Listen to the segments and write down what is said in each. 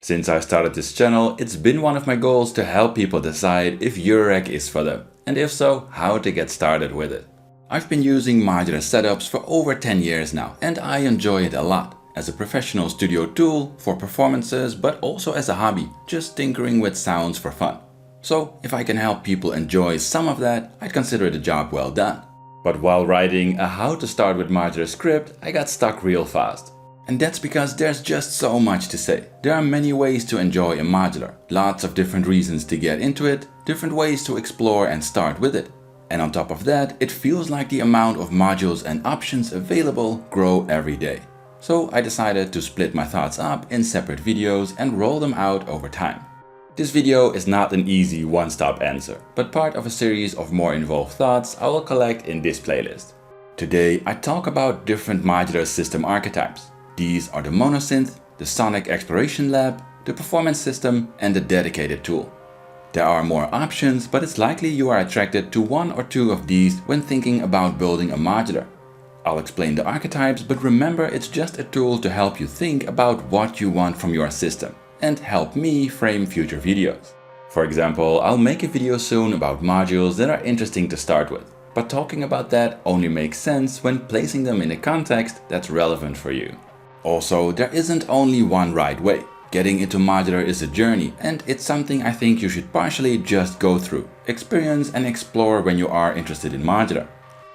Since I started this channel, it's been one of my goals to help people decide if eurorack is for them, and if so, how to get started with it. I've been using modular setups for over 10 years now, and I enjoy it a lot. As a professional studio tool for performances, but also as a hobby, just tinkering with sounds for fun. So if I can help people enjoy some of that, I'd consider it a job well done. But while writing a how to start with modular script, I got stuck real fast. And that's because there's just so much to say. There are many ways to enjoy a modular, lots of different reasons to get into it, different ways to explore and start with it. And on top of that, it feels like the amount of modules and options available grow every day. So I decided to split my thoughts up in separate videos and roll them out over time. This video is not an easy one-stop answer, but part of a series of more involved thoughts I will collect in this playlist. Today I talk about different modular system archetypes. These are the Monosynth, the Sonic Exploration Lab, the Performance System and the dedicated tool. There are more options, but it's likely you are attracted to one or two of these when thinking about building a modular. I'll explain the archetypes, but remember it's just a tool to help you think about what you want from your system and help me frame future videos. For example, I'll make a video soon about modules that are interesting to start with, but talking about that only makes sense when placing them in a context that's relevant for you. Also, there isn't only one right way. Getting into modular is a journey, and it's something I think you should partially just go through, experience and explore when you are interested in modular.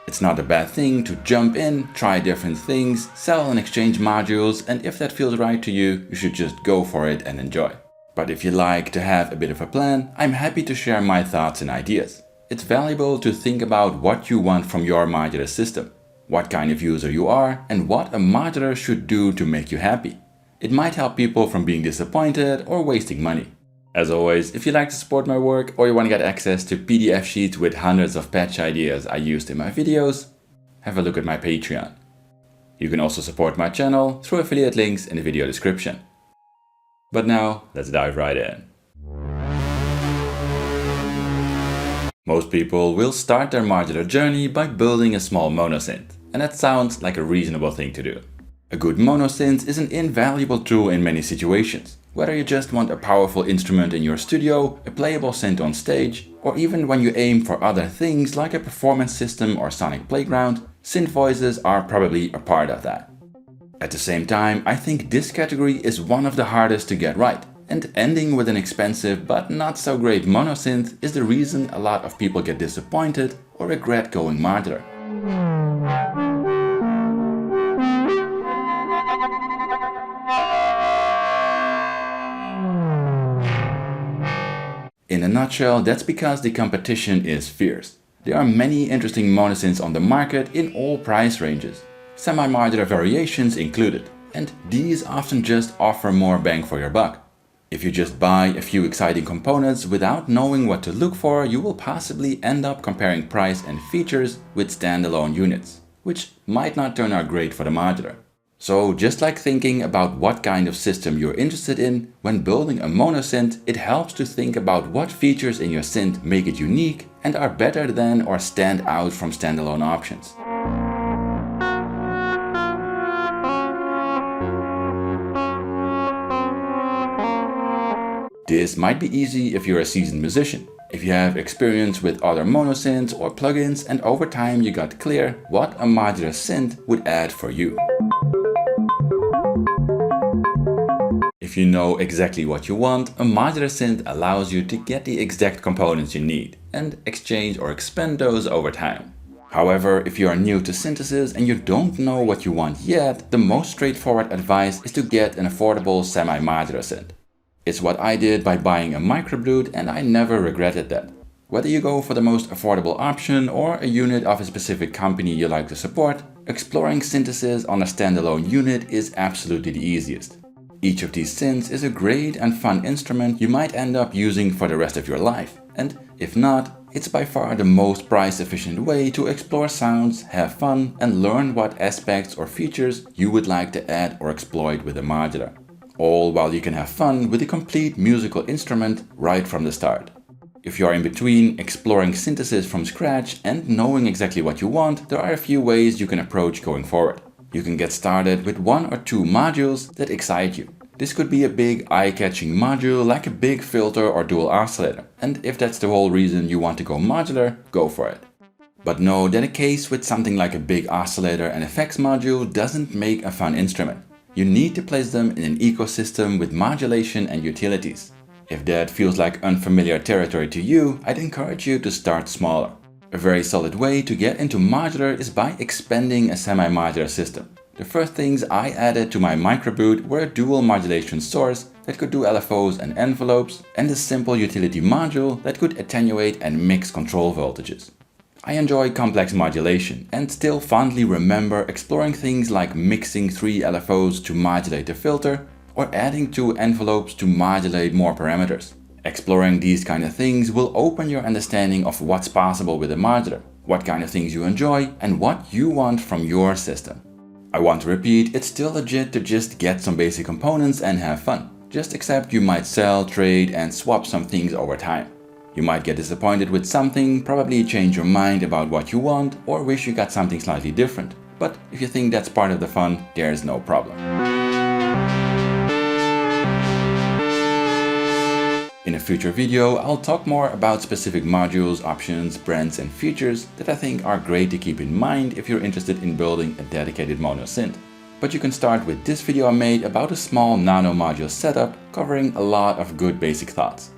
It's not a bad thing to jump in, try different things, sell and exchange modules, and if that feels right to you, you should just go for it and enjoy. But if you like to have a bit of a plan, I'm happy to share my thoughts and ideas. It's valuable to think about what you want from your modular system, what kind of user you are, and what a modular should do to make you happy. It might help people from being disappointed or wasting money. As always, if you like to support my work or you want to get access to PDF sheets with hundreds of patch ideas I used in my videos, have a look at my Patreon. You can also support my channel through affiliate links in the video description. But now, let's dive right in. Most people will start their modular journey by building a small monosynth, and that sounds like a reasonable thing to do. A good monosynth is an invaluable tool in many situations. Whether you just want a powerful instrument in your studio, a playable synth on stage, or even when you aim for other things like a performance system or sonic playground, synth voices are probably a part of that. At the same time, I think this category is one of the hardest to get right, and ending with an expensive but not so great monosynth is the reason a lot of people get disappointed or regret going modular. In a nutshell, that's because the competition is fierce. There are many interesting monosynths on the market in all price ranges, semi-modular variations included, and these often just offer more bang for your buck. If you just buy a few exciting components without knowing what to look for, you will possibly end up comparing price and features with standalone units, which might not turn out great for the modular. So just like thinking about what kind of system you're interested in, when building a monosynth, it helps to think about what features in your synth make it unique and are better than or stand out from standalone options. This might be easy if you're a seasoned musician, if you have experience with other monosynths or plugins and over time you got clear what a modular synth would add for you. If you know exactly what you want, a modular synth allows you to get the exact components you need and exchange or expand those over time. However, if you are new to synthesis and you don't know what you want yet, the most straightforward advice is to get an affordable semi-modular synth. It's what I did by buying a microblute and I never regretted that. Whether you go for the most affordable option or a unit of a specific company you like to support, exploring synthesis on a standalone unit is absolutely the easiest. Each of these synths is a great and fun instrument you might end up using for the rest of your life, and if not, it's by far the most price-efficient way to explore sounds, have fun, and learn what aspects or features you would like to add or exploit with a modular. All while you can have fun with a complete musical instrument right from the start. If you are in between exploring synthesis from scratch and knowing exactly what you want, there are a few ways you can approach going forward. You can get started with one or two modules that excite you. This could be a big eye-catching module like a big filter or dual oscillator, and if that's the whole reason you want to go modular, go for it. But know that a case with something like a big oscillator and effects module doesn't make a fun instrument. You need to place them in an ecosystem with modulation and utilities. If that feels like unfamiliar territory to you, I'd encourage you to start smaller. A very solid way to get into modular is by expanding a semi-modular system. The first things I added to my microboot were a dual modulation source that could do LFOs and envelopes, and a simple utility module that could attenuate and mix control voltages. I enjoy complex modulation and still fondly remember exploring things like mixing 3 LFOs to modulate the filter or adding 2 envelopes to modulate more parameters. Exploring these kind of things will open your understanding of what's possible with a modular, what kind of things you enjoy, and what you want from your system. I want to repeat, it's still legit to just get some basic components and have fun. Just accept you might sell, trade, and swap some things over time. You might get disappointed with something, probably change your mind about what you want, or wish you got something slightly different. But if you think that's part of the fun, there's no problem. In a future video, I'll talk more about specific modules, options, brands and features that I think are great to keep in mind if you're interested in building a dedicated monosynth. But you can start with this video I made about a small nano module setup covering a lot of good basic thoughts.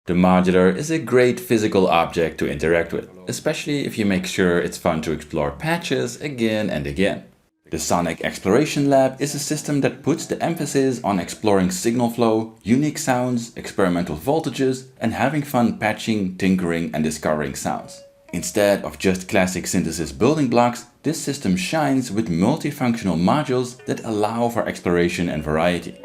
The modular is a great physical object to interact with, especially if you make sure it's fun to explore patches again and again. The Sonic Exploration Lab is a system that puts the emphasis on exploring signal flow, unique sounds, experimental voltages, and having fun patching, tinkering, and discovering sounds. Instead of just classic synthesis building blocks, this system shines with multifunctional modules that allow for exploration and variety.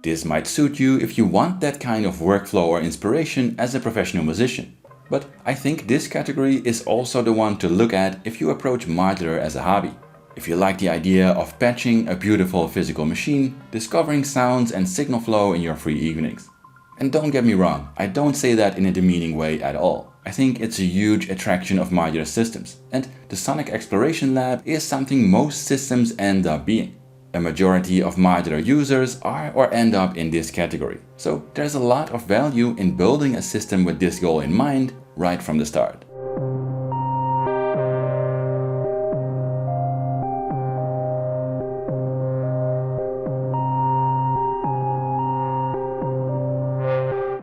This might suit you if you want that kind of workflow or inspiration as a professional musician. But I think this category is also the one to look at if you approach modular as a hobby. If you like the idea of patching a beautiful physical machine, discovering sounds and signal flow in your free evenings. And don't get me wrong, I don't say that in a demeaning way at all. I think it's a huge attraction of modular systems, and the Sonic Exploration Lab is something most systems end up being. A majority of modular users are or end up in this category, so there's a lot of value in building a system with this goal in mind right from the start.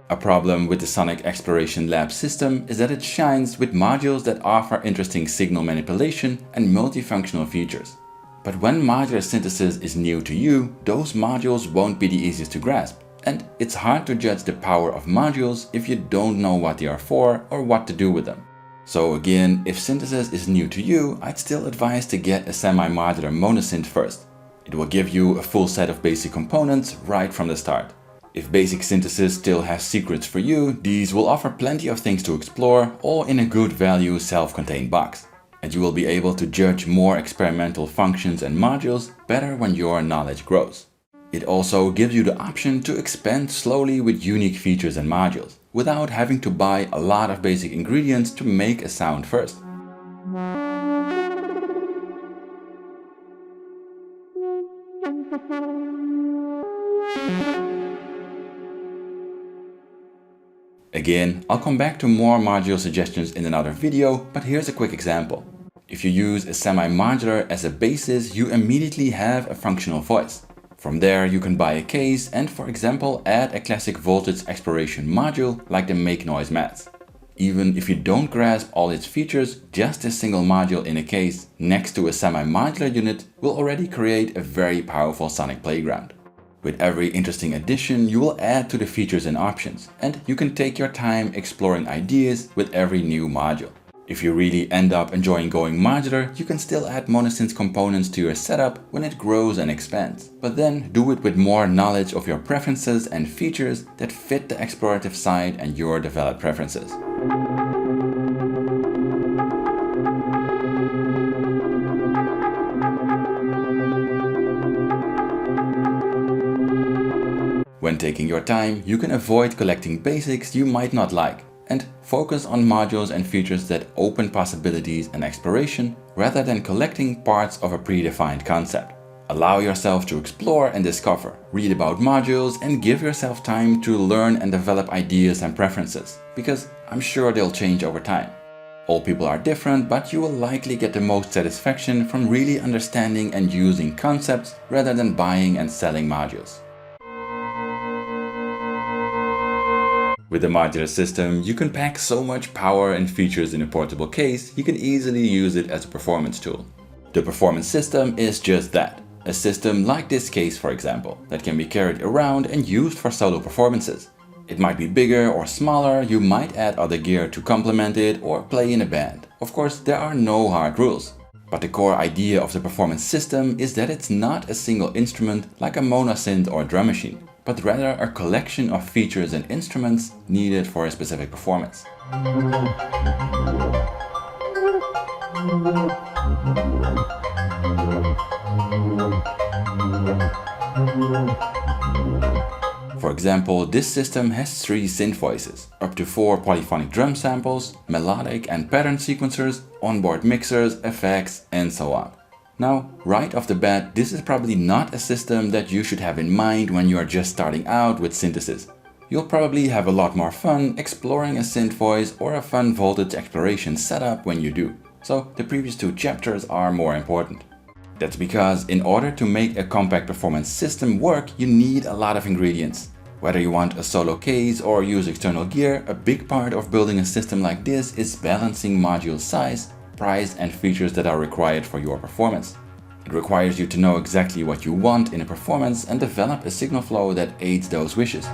A problem with the Sonic Exploration Lab system is that it shines with modules that offer interesting signal manipulation and multifunctional features. But when modular synthesis is new to you, those modules won't be the easiest to grasp, and it's hard to judge the power of modules if you don't know what they are for or what to do with them. So again, if synthesis is new to you, I'd still advise to get a semi-modular monosynth first. It will give you a full set of basic components right from the start. If basic synthesis still has secrets for you, these will offer plenty of things to explore, all in a good value self-contained box. And you will be able to judge more experimental functions and modules better when your knowledge grows. It also gives you the option to expand slowly with unique features and modules, without having to buy a lot of basic ingredients to make a sound first. Again, I'll come back to more module suggestions in another video, but here's a quick example. If you use a semi-modular as a basis, you immediately have a functional voice. From there you can buy a case and, for example, add a classic voltage exploration module like the Make Noise mats. Even if you don't grasp all its features, just a single module in a case next to a semi-modular unit will already create a very powerful sonic playground. With every interesting addition, you will add to the features and options, and you can take your time exploring ideas with every new module. If you really end up enjoying going modular, you can still add monosynth components to your setup when it grows and expands, but then do it with more knowledge of your preferences and features that fit the explorative side and your developed preferences. When taking your time, you can avoid collecting basics you might not like and focus on modules and features that open possibilities and exploration rather than collecting parts of a predefined concept. Allow yourself to explore and discover, read about modules, and give yourself time to learn and develop ideas and preferences, because I'm sure they'll change over time. All people are different, but you will likely get the most satisfaction from really understanding and using concepts rather than buying and selling modules. With a modular system, you can pack so much power and features in a portable case, you can easily use it as a performance tool. The performance system is just that. A system like this case, for example, that can be carried around and used for solo performances. It might be bigger or smaller, you might add other gear to complement it or play in a band. Of course, there are no hard rules. But the core idea of the performance system is that it's not a single instrument like a monosynth or drum machine, but rather a collection of features and instruments needed for a specific performance. For example, this system has 3 synth voices, up to 4 polyphonic drum samples, melodic and pattern sequencers, onboard mixers, effects, and so on. Now, right off the bat, this is probably not a system that you should have in mind when you are just starting out with synthesis. You'll probably have a lot more fun exploring a synth voice or a fun voltage exploration setup when you do. So the previous 2 chapters are more important. That's because in order to make a compact performance system work, you need a lot of ingredients. Whether you want a solo case or use external gear, a big part of building a system like this is balancing module size, price, and features that are required for your performance. It requires you to know exactly what you want in a performance and develop a signal flow that aids those wishes.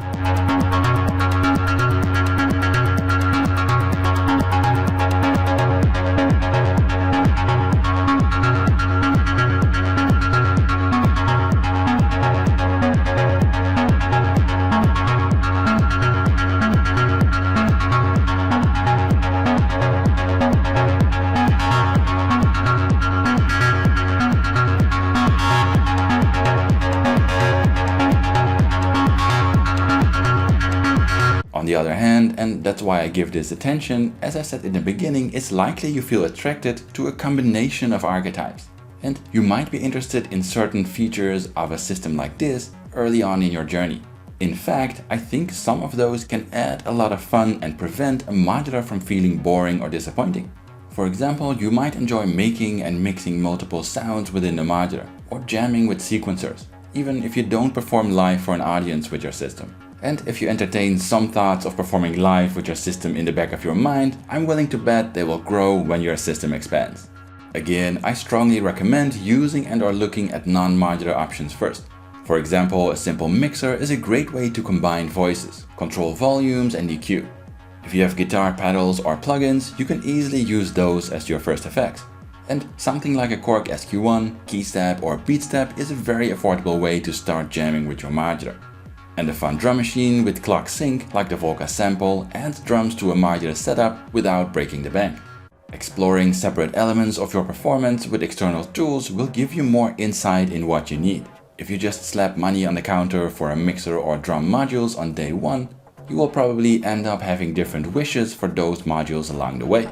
On the other hand, and that's why I give this attention, as I said in the beginning, it's likely you feel attracted to a combination of archetypes. And you might be interested in certain features of a system like this early on in your journey. In fact, I think some of those can add a lot of fun and prevent a modular from feeling boring or disappointing. For example, you might enjoy making and mixing multiple sounds within the modular, or jamming with sequencers, even if you don't perform live for an audience with your system. And if you entertain some thoughts of performing live with your system in the back of your mind, I'm willing to bet they will grow when your system expands. Again, I strongly recommend using and/or looking at non-modular options first. For example, a simple mixer is a great way to combine voices, control volumes, and EQ. If you have guitar pedals or plugins, you can easily use those as your first effects. And something like a Korg SQ1, keystep, or beatstep is a very affordable way to start jamming with your modular. And a fun drum machine with clock sync like the Volca sample adds drums to a modular setup without breaking the bank. Exploring separate elements of your performance with external tools will give you more insight in what you need. If you just slap money on the counter for a mixer or drum modules on day 1, you will probably end up having different wishes for those modules along the way.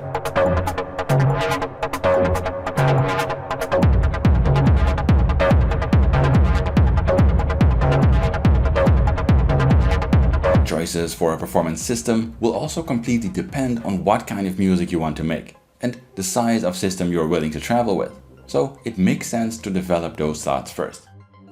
Choices for a performance system will also completely depend on what kind of music you want to make and the size of system you're willing to travel with, so it makes sense to develop those thoughts first.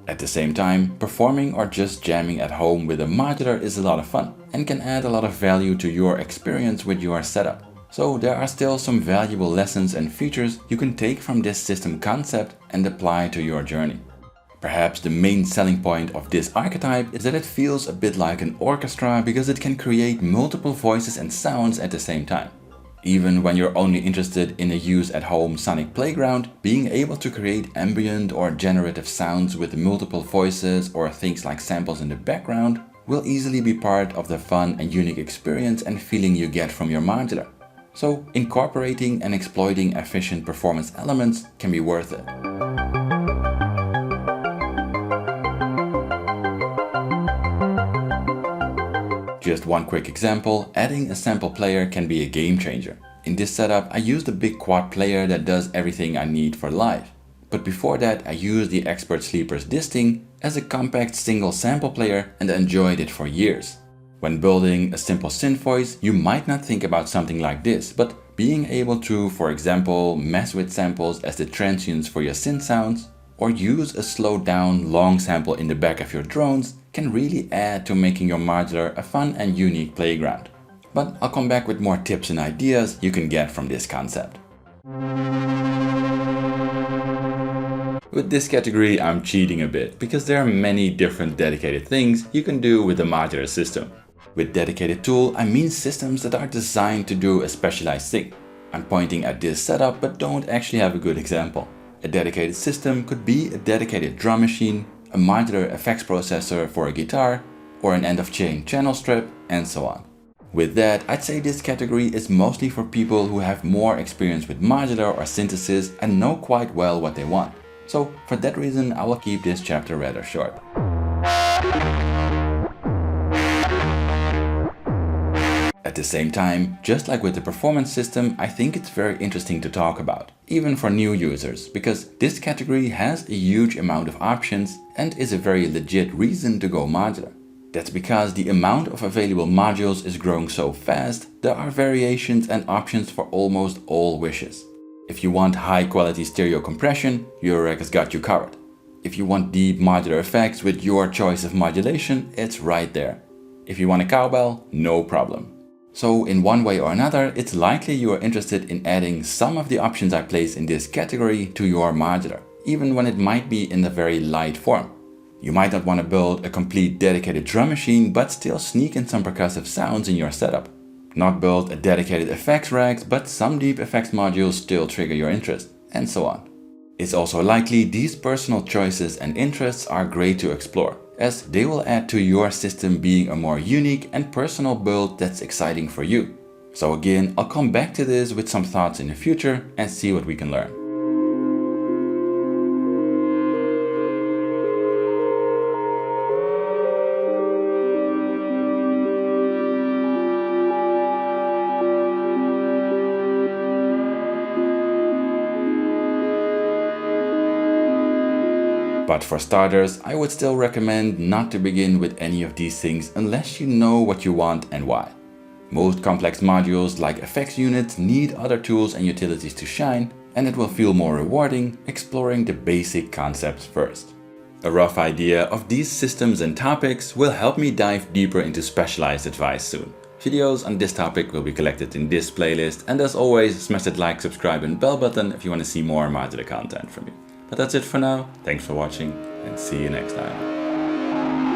At the same time, performing or just jamming at home with a modular is a lot of fun and can add a lot of value to your experience with your setup. So there are still some valuable lessons and features you can take from this system concept and apply to your journey. Perhaps the main selling point of this archetype is that it feels a bit like an orchestra because it can create multiple voices and sounds at the same time. Even when you're only interested in a use-at-home sonic playground, being able to create ambient or generative sounds with multiple voices or things like samples in the background will easily be part of the fun and unique experience and feeling you get from your modular. So incorporating and exploiting efficient performance elements can be worth it. Just one quick example, adding a sample player can be a game changer. In this setup, I used a big quad player that does everything I need for live. But before that, I used the Expert Sleepers Disting as a compact single sample player and enjoyed it for years. When building a simple synth voice, you might not think about something like this, but being able to, for example, mess with samples as the transients for your synth sounds, or use a slowed down long sample in the back of your drones can really add to making your modular a fun and unique playground. But I'll come back with more tips and ideas you can get from this concept. With this category, I'm cheating a bit because there are many different dedicated things you can do with a modular system. With dedicated tool, I mean systems that are designed to do a specialized thing. I'm pointing at this setup but don't actually have a good example. A dedicated system could be a dedicated drum machine, a modular effects processor for a guitar, or an end-of-chain channel strip, and so on. With that, I'd say this category is mostly for people who have more experience with modular or synthesis and know quite well what they want. So for that reason, I will keep this chapter rather short. At the same time, just like with the performance system, I think it's very interesting to talk about, even for new users, because this category has a huge amount of options and is a very legit reason to go modular. That's because the amount of available modules is growing so fast, there are variations and options for almost all wishes. If you want high quality stereo compression, eurorack has got you covered. If you want deep modular effects with your choice of modulation, it's right there. If you want a cowbell, no problem. So in one way or another, it's likely you are interested in adding some of the options I place in this category to your modular, even when it might be in a very light form. You might not want to build a complete dedicated drum machine, but still sneak in some percussive sounds in your setup. Not build a dedicated effects rack, but some deep effects modules still trigger your interest, and so on. It's also likely these personal choices and interests are great to explore, as they will add to your system being a more unique and personal build that's exciting for you. So again, I'll come back to this with some thoughts in the future and see what we can learn. But for starters, I would still recommend not to begin with any of these things unless you know what you want and why. Most complex modules like effects units need other tools and utilities to shine, and it will feel more rewarding exploring the basic concepts first. A rough idea of these systems and topics will help me dive deeper into specialized advice soon. Videos on this topic will be collected in this playlist, and as always, smash that like, subscribe and bell button if you want to see more modular content from me. But that's it for now, thanks for watching and see you next time.